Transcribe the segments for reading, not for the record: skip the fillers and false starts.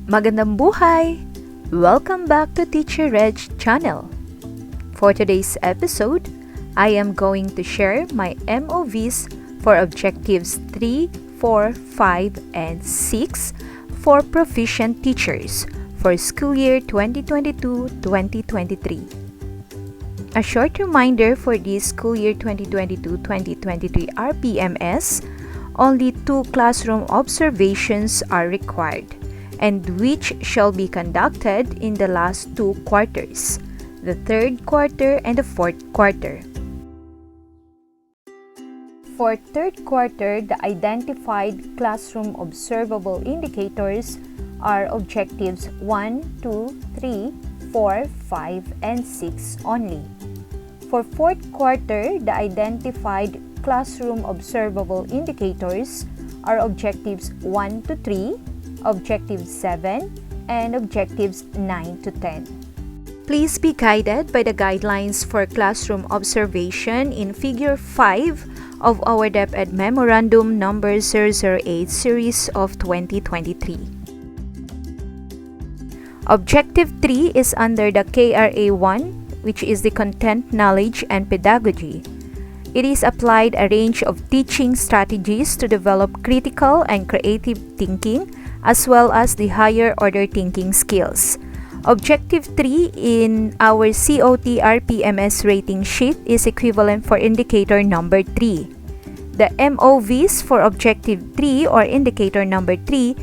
Magandang buhay! Welcome back to Teacher Reg channel. For today's episode, I am going to share my MOVs for objectives 3, 4, 5, and 6 for proficient teachers for school year 2022-2023. A short reminder for this school year 2022-2023 RPMS, only 2 classroom observations are required, and which shall be conducted in the last 2 quarters, the 3rd quarter and the 4th quarter. For 3rd quarter, the identified classroom observable indicators are objectives 1, 2, 3, 4, 5, and 6 only. For 4th quarter, the identified classroom observable indicators are objectives 1 to 3, objectives 7, and objectives 9 to 10. Please be guided by the guidelines for classroom observation in Figure 5 of our DepEd Memorandum Number 008 Series of 2023. Objective 3 is under the KRA 1, which is the Content, Knowledge, and Pedagogy. It is applied a range of teaching strategies to develop critical and creative thinking, as well as the higher order thinking skills. Objective 3 in our COT RPMS rating sheet is equivalent for indicator number 3. The MOVs for Objective 3 or indicator number 3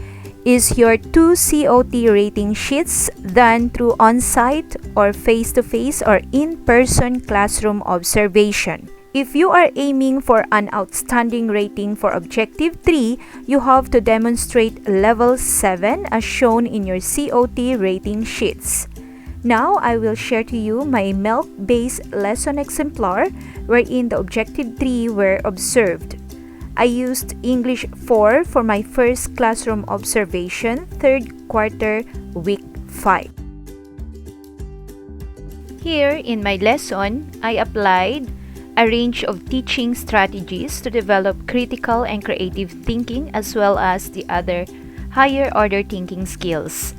is your 2 COT rating sheets done through on-site or face-to-face or in-person classroom observation. If you are aiming for an outstanding rating for Objective 3, you have to demonstrate Level 7 as shown in your COT rating sheets. Now, I will share to you my MELC-based lesson exemplar wherein the Objective 3 were observed. I used English 4 for my first classroom observation, 3rd quarter, week 5. Here in my lesson, I applied a range of teaching strategies to develop critical and creative thinking as well as the other higher order thinking skills.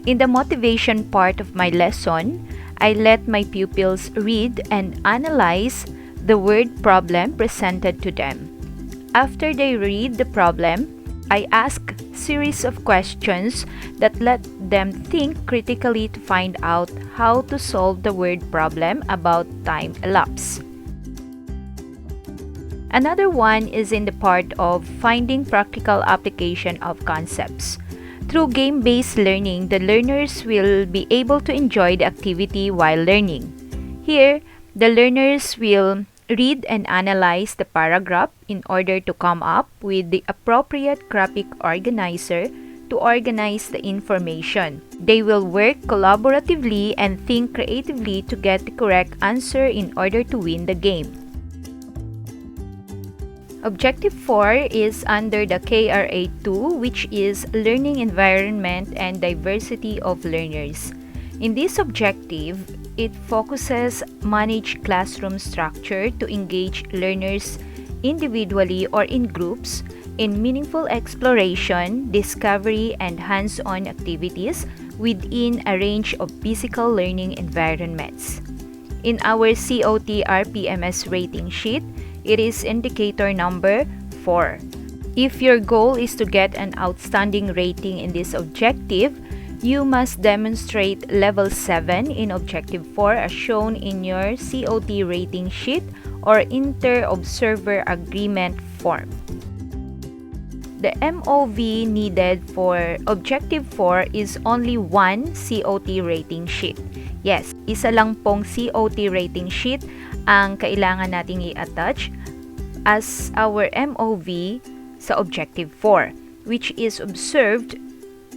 In the motivation part of my lesson, I let my pupils read and analyze the word problem presented to them. After they read the problem, I ask a series of questions that let them think critically to find out how to solve the word problem about time elapsed. Another one is in the part of finding practical application of concepts. Through game-based learning, the learners will be able to enjoy the activity while learning. Here, the learners will read and analyze the paragraph in order to come up with the appropriate graphic organizer to organize the information. They will work collaboratively and think creatively to get the correct answer in order to win the game. Objective 4 is under the KRA 2, which is Learning Environment and Diversity of Learners. In this objective, it focuses manage classroom structure to engage learners individually or in groups in meaningful exploration, discovery, and hands-on activities within a range of physical learning environments. In our COT RPMS rating sheet, it is indicator number 4. If your goal is to get an outstanding rating in this objective, you must demonstrate Level 7 in Objective 4 as shown in your COT rating sheet or Inter-Observer Agreement form. The MOV needed for Objective 4 is only 1 COT rating sheet. Yes, isa lang pong COT rating sheet ang kailangan nating i-attach as our MOV sa Objective 4, which is observed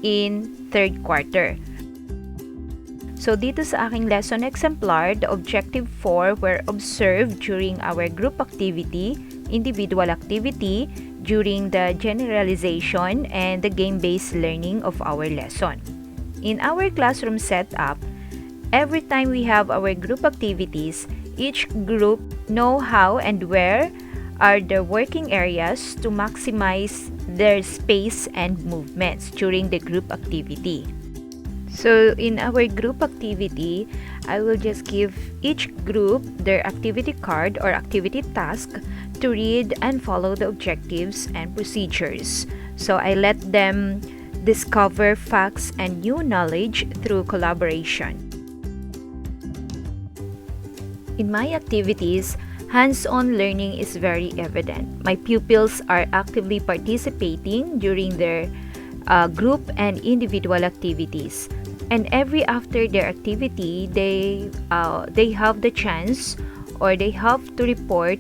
in 3rd quarter. So dito sa aking lesson exemplar, the Objective 4 were observed during our group activity, individual activity, during the generalization and the game-based learning of our lesson. In our classroom setup, every time we have our group activities, each group know how and where are the working areas to maximize their space and movements during the group activity. So in our group activity, I will just give each group their activity card or activity task to read and follow the objectives and procedures. So I let them discover facts and new knowledge through collaboration. In my activities, hands-on learning is very evident. My pupils are actively participating during their group and individual activities. And every after their activity, they have the chance or they have to report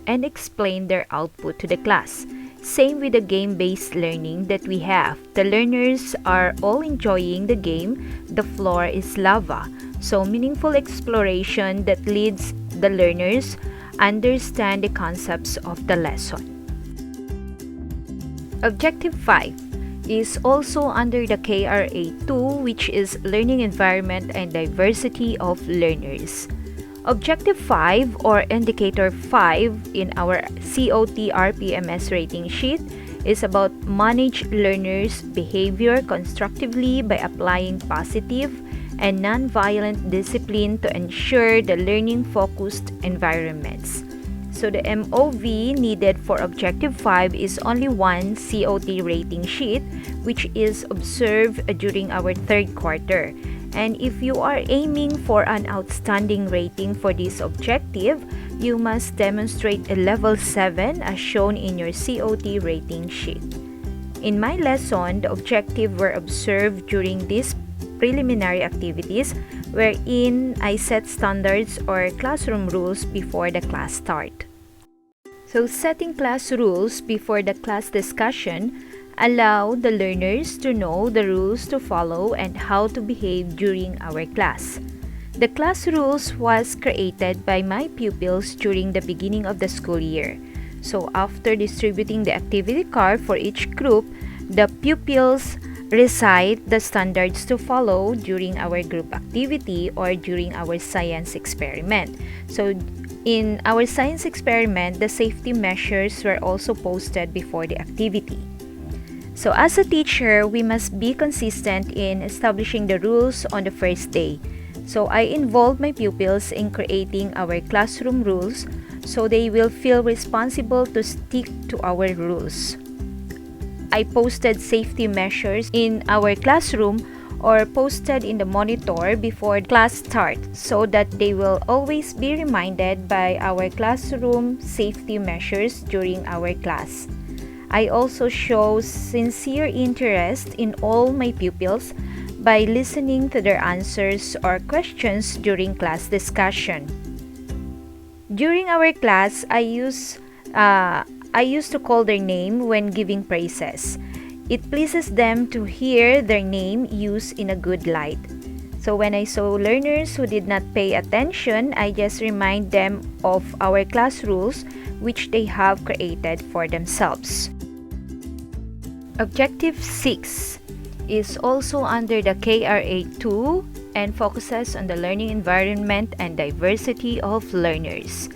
and explain their output to the class. Same with the game-based learning that we have. The learners are all enjoying the game. The floor is lava. So meaningful exploration that leads the learners understand the concepts of the lesson. Objective 5 is also under the KRA2, which is Learning Environment and Diversity of Learners. Objective 5 or Indicator 5 in our COT RPMS rating sheet is about manage learners' behavior constructively by applying positive and non-violent discipline to ensure the learning-focused environments. So the MOV needed for Objective 5 is only one COT rating sheet, which is observed during our third quarter. And if you are aiming for an outstanding rating for this objective, you must demonstrate a level 7 as shown in your COT rating sheet. In my lesson, the objectives were observed during these preliminary activities wherein I set standards or classroom rules before the class start. So setting class rules before the class discussion allow the learners to know the rules to follow and how to behave during our class. The class rules was created by my pupils during the beginning of the school year. So after distributing the activity card for each group, the pupils recite the standards to follow during our group activity or during our science experiment. So in our science experiment, the safety measures were also posted before the activity. So as a teacher, we must be consistent in establishing the rules on the first day. So I involved my pupils in creating our classroom rules so they will feel responsible to stick to our rules. I posted safety measures in our classroom or posted in the monitor before class start so that they will always be reminded by our classroom safety measures during our class. I also show sincere interest in all my pupils by listening to their answers or questions during class discussion. During our class, I used to call their name when giving praises. It pleases them to hear their name used in a good light. So when I saw learners who did not pay attention, I just remind them of our class rules which they have created for themselves. Objective 6 is also under the KRA2 and focuses on the learning environment and diversity of learners.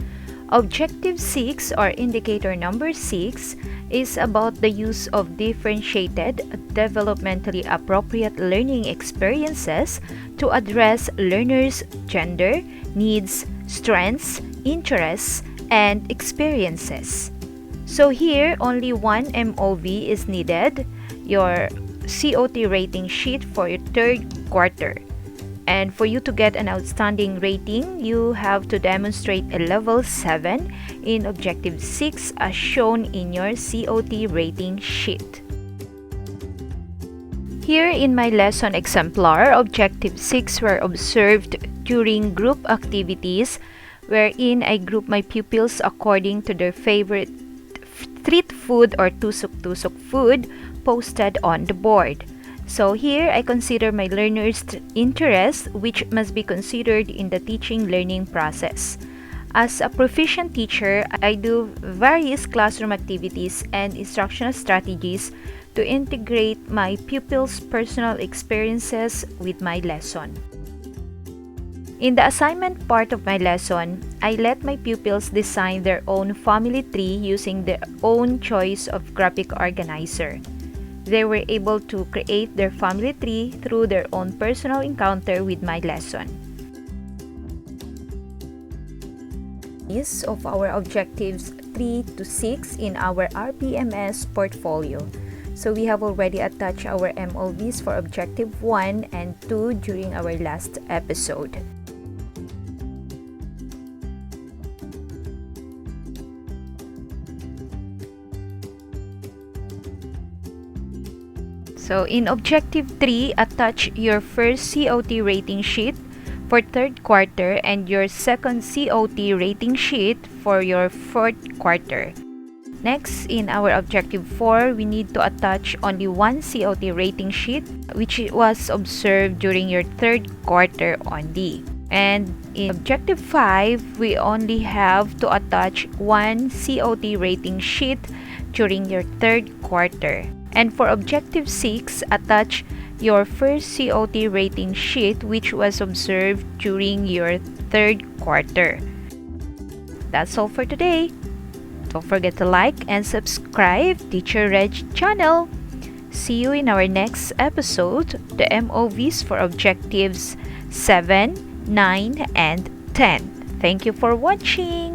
Objective 6 or indicator number 6 is about the use of differentiated, developmentally appropriate learning experiences to address learners' gender, needs, strengths, interests, and experiences. So here, only one MOV is needed, your COT rating sheet for your third quarter. And for you to get an outstanding rating, you have to demonstrate a level 7 in Objective 6 as shown in your COT rating sheet. Here in my lesson exemplar, Objective 6 were observed during group activities wherein I group my pupils according to their favorite street food or tusok-tusok food posted on the board. So here, I consider my learners' interests, which must be considered in the teaching learning process. As a proficient teacher, I do various classroom activities and instructional strategies to integrate my pupils' personal experiences with my lesson. In the assignment part of my lesson, I let my pupils design their own family tree using their own choice of graphic organizer. They were able to create their family tree through their own personal encounter with my lesson. Of our objectives 3 to 6 in our RPMS portfolio. So we have already attached our MOVs for objective 1 and 2 during our last episode. So in objective 3, attach your first COT rating sheet for third quarter and your second COT rating sheet for your fourth quarter. Next, in our objective 4, we need to attach only one COT rating sheet which was observed during your third quarter only. And in objective 5, we only have to attach one COT rating sheet during your third quarter. And for objective 6, attach your first COT rating sheet which was observed during your third quarter. That's all for today. Don't forget to like and subscribe Teacher Reg channel. See you in our next episode, the MOVs for objectives 7, 9, and 10. Thank you for watching.